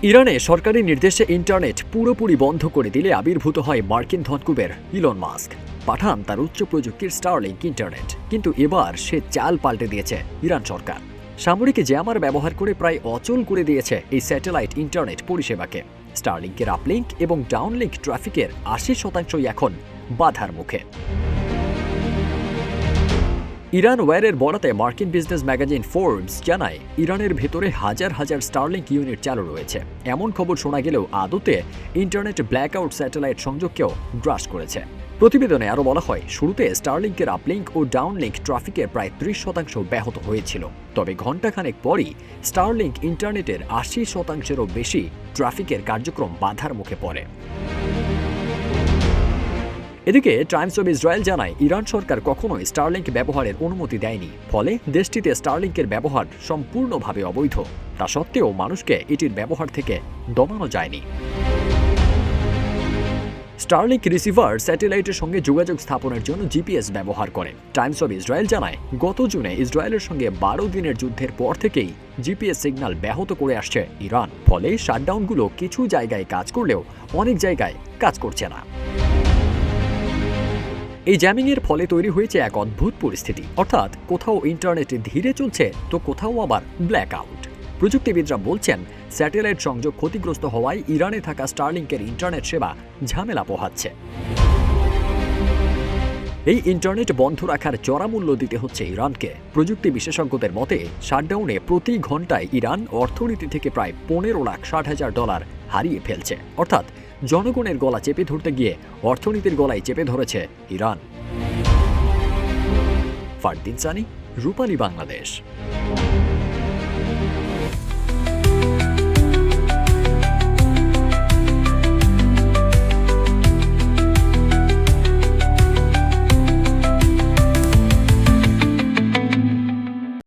ইরানে সরকারি নির্দেশে ইন্টারনেট পুরোপুরি বন্ধ করে দিলে আবির্ভূত হয় মার্কিন ধনকুবের ইলন মাস্ক। পাঠান তার উচ্চ প্রযুক্তির স্টারলিংক ইন্টারনেট, কিন্তু এবার সে চাল পাল্টে দিয়েছে ইরান সরকার। সামরিক জ্যামার ব্যবহার করে প্রায় অচল করে দিয়েছে এই স্যাটেলাইট ইন্টারনেট পরিষেবাকে। স্টারলিংকের আপলিংক এবং ডাউনলিংক ট্রাফিকের ৮০% এখন বাধার মুখে। ইরান ওয়্যারের বরাতে মার্কিন বিজনেস ম্যাগাজিন ফোর্বস জানায়, ইরানের ভেতরে হাজার হাজার স্টারলিংক ইউনিট চালু রয়েছে। এমন খবর শোনা গেলেও আদতে ইন্টারনেট ব্ল্যাকআউট স্যাটেলাইট সংযোগকেও গ্রাস করেছে। প্রতিবেদনে আরও বলা হয়, শুরুতে স্টারলিংকের আপলিংক ও ডাউনলিংক ট্রাফিকের প্রায় ৩০% ব্যাহত হয়েছিল, তবে ঘণ্টাখানেক পরই স্টারলিংক ইন্টারনেটের ৮০%-এরও বেশি ট্রাফিকের কার্যক্রম বাধার মুখে পড়ে। এদিকে টাইমস অব ইসরায়েল জানায়, ইরান সরকার কখনোই স্টারলিংক ব্যবহারের অনুমতি দেয়নি, ফলে দেশটিতে স্টারলিংকের ব্যবহার সম্পূর্ণভাবে অবৈধ। তা সত্ত্বেও মানুষকে এটির ব্যবহার থেকে দমানো যায়নি। স্টারলিংক রিসিভার স্যাটেলাইটের সঙ্গে যোগাযোগ স্থাপনের জন্য জিপিএস ব্যবহার করে। টাইমস অব ইসরায়েল জানায়, গত জুনে ইসরায়েলের সঙ্গে ১২ দিনের যুদ্ধের পর থেকেই জিপিএস সিগন্যাল ব্যাহত করে আসছে ইরান। ফলে শাটডাউনগুলো কিছু জায়গায় কাজ করলেও অনেক জায়গায় কাজ করছে না। এই জ্যামিংয়ের ফলে তৈরি হয়েছে এক অদ্ভুত পরিস্থিতি, অর্থাৎ কোথাও ইন্টারনেট ধীরে চলছে তো কোথাও আবার ব্ল্যাকআউট। প্রযুক্তিবিদরা বলছেন, স্যাটেলাইট সংযোগ ক্ষতিগ্রস্ত হওয়ায় ইরানে থাকা স্টারলিংকের ইন্টারনেট সেবা ঝামেলা পোহাচ্ছে। এই ইন্টারনেট বন্ধ রাখার চড়া মূল্য দিতে হচ্ছে ইরানকে। প্রযুক্তি বিশেষজ্ঞদের মতে, শাটডাউনে প্রতি ঘন্টায় ইরান অর্থনীতি থেকে প্রায় $15,60,000 হারিয়ে ফেলছে। অর্থাৎ জনগণের গলা চেপে ধরতে গিয়ে অর্থনীতির গলায় চেপে ধরেছে ইরান। ফারদিন সানি, রূপালী বাংলাদেশ।